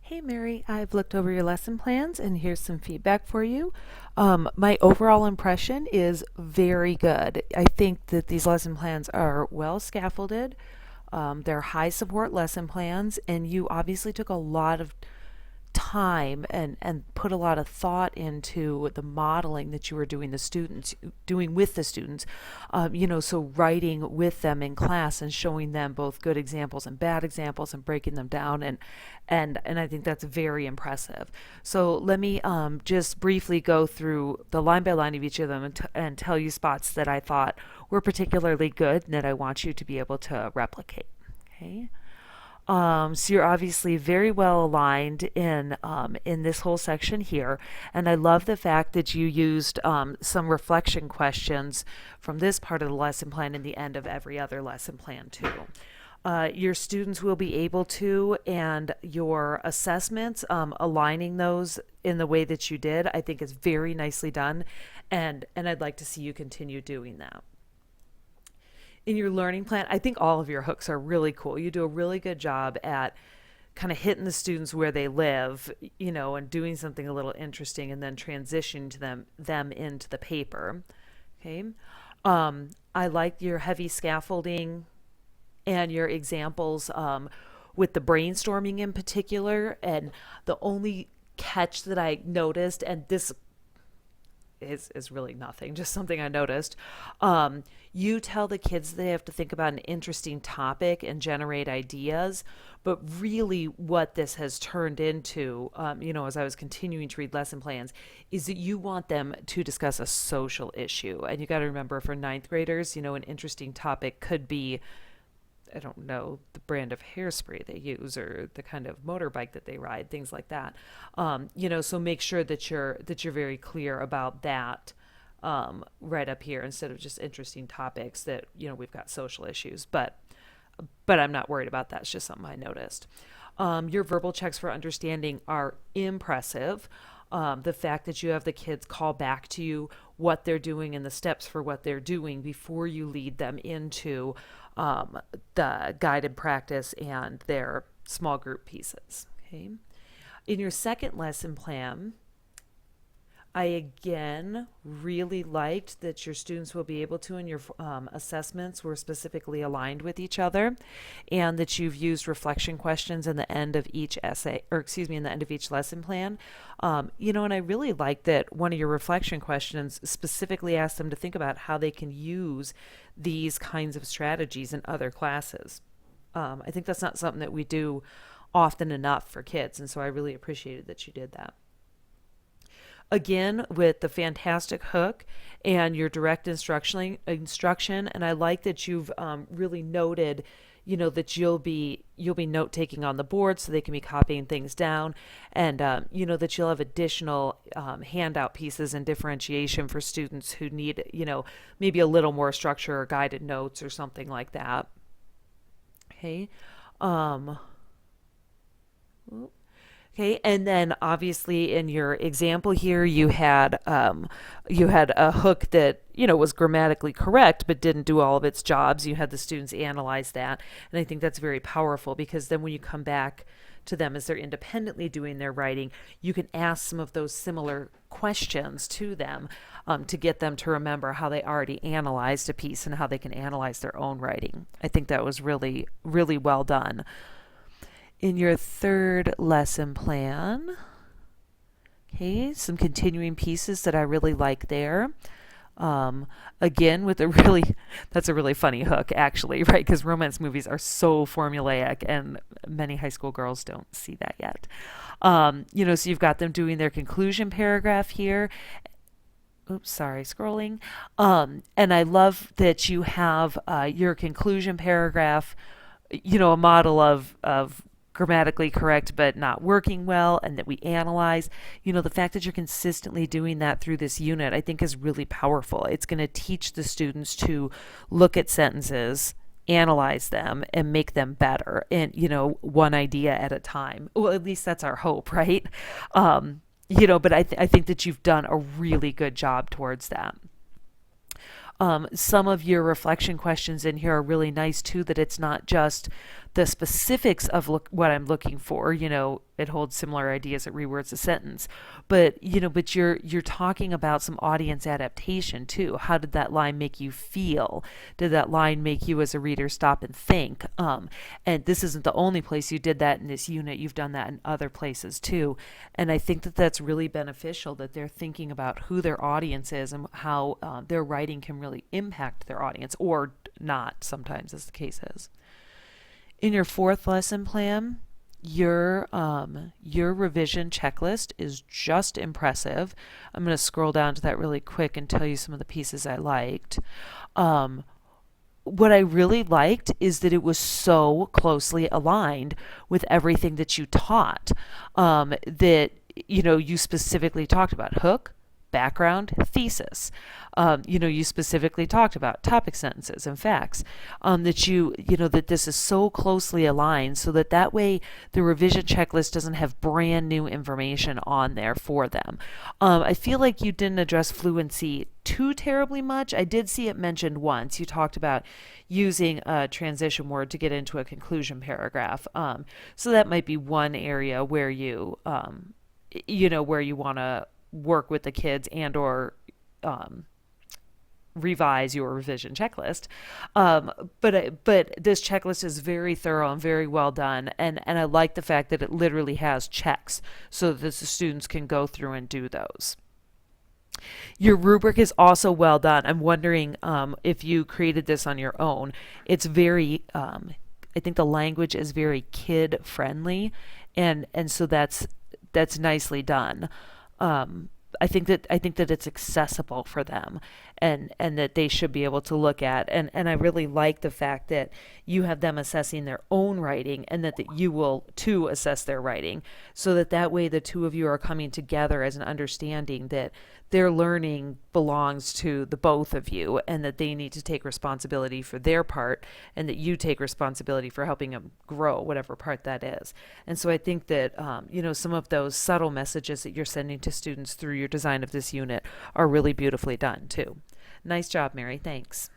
Hey Mary, I've looked over your lesson plans and here's some feedback for you. My overall impression is very good. I think that these lesson plans are well scaffolded. They're high support lesson plans, and you obviously took a lot of time and put a lot of thought into the modeling that you were doing with the students, so writing with them in class and showing them both good examples and bad examples and breaking them down, and I think that's very impressive. So let me just briefly go through the line by line of each of them and tell you spots that I thought were particularly good and that I want you to be able to replicate. Okay. So you're obviously very well aligned in this whole section here, and I love the fact that you used some reflection questions from this part of the lesson plan in the end of every other lesson plan too. Your students will be able to, and your assessments, aligning those in the way that you did, I think is very nicely done, and I'd like to see you continue doing that in your learning plan. I think all of your hooks are really cool. You do a really good job at kind of hitting the students where they live, and doing something a little interesting and then transitioning to them into the paper. Okay. I like your heavy scaffolding and your examples, with the brainstorming in particular. And the only catch that I noticed, and this is really nothing, just something I noticed. You tell the kids they have to think about an interesting topic and generate ideas, but really what this has turned into, as I was continuing to read lesson plans, is that you want them to discuss a social issue. And you got to remember, for ninth graders, an interesting topic could be, I don't know, the brand of hairspray they use or the kind of motorbike that they ride, things like that. So make sure that you're very clear about that, right up here, instead of just interesting topics that, we've got social issues. But I'm not worried about that. It's just something I noticed. Your verbal checks for understanding are impressive. The fact that you have the kids call back to you what they're doing and the steps for what they're doing before you lead them into the guided practice and their small group pieces. Okay. In your second lesson plan, I again really liked that your students will be able to, and your assessments were specifically aligned with each other, and that you've used reflection questions in the end of each essay, or excuse me, in the end of each lesson plan. And I really like that one of your reflection questions specifically asked them to think about how they can use these kinds of strategies in other classes. I think that's not something that we do often enough for kids, and so I really appreciated that you did that. Again, with the fantastic hook and your direct instruction, and I like that you've really noted, that you'll be note taking on the board so they can be copying things down, and that you'll have additional handout pieces and differentiation for students who need, maybe a little more structure or guided notes or something like that. Okay. Um, Okay, and then obviously in your example here, you had a hook that was grammatically correct but didn't do all of its jobs. You had the students analyze that, and I think that's very powerful, because then when you come back to them as they're independently doing their writing, you can ask some of those similar questions to them, to get them to remember how they already analyzed a piece and how they can analyze their own writing. I think that was really, really well done. In your third lesson plan, okay, some continuing pieces that I really like there. Again, with that's a really funny hook, actually, right? Because romance movies are so formulaic, and many high school girls don't see that yet. So you've got them doing their conclusion paragraph here. Oops, sorry, scrolling. And I love that you have your conclusion paragraph, a model of grammatically correct but not working well, and that we analyze. The fact that you're consistently doing that through this unit, I think, is really powerful. It's going to teach the students to look at sentences, analyze them, and make them better, and one idea at a time. Well, at least that's our hope, right? But I think that you've done a really good job towards that. Some of your reflection questions in here are really nice too, that it's not just the specifics of what I'm looking for. It holds similar ideas. It rewords a sentence, but you're talking about some audience adaptation too. How did that line make you feel? Did that line make you as a reader stop and think? And this isn't the only place you did that in this unit. You've done that in other places too. And I think that that's really beneficial, that they're thinking about who their audience is and how their writing can really impact their audience, or not, sometimes, as the case is. In your fourth lesson plan, your revision checklist is just impressive. I'm going to scroll down to that really quick and tell you some of the pieces I liked. What I really liked is that it was so closely aligned with everything that you taught. That you specifically talked about hook, background, thesis. You specifically talked about topic sentences and facts. That this is so closely aligned, so that way the revision checklist doesn't have brand new information on there for them. I feel like you didn't address fluency too terribly much. I did see it mentioned once. You talked about using a transition word to get into a conclusion paragraph. So that might be one area where where you want to work with the kids and or revise your revision checklist. But this checklist is very thorough and very well done. And I like the fact that it literally has checks so that the students can go through and do those. Your rubric is also well done. I'm wondering if you created this on your own. It's very, I think the language is very kid friendly, and so that's nicely done. I think that it's accessible for them, and that they should be able to look at. And I really like the fact that you have them assessing their own writing, and that you will too assess their writing, so that way the two of you are coming together as an understanding that their learning belongs to the both of you, and that they need to take responsibility for their part, and that you take responsibility for helping them grow, whatever part that is. And so I think that some of those subtle messages that you're sending to students through your design of this unit are really beautifully done too. Nice job, Mary. Thanks.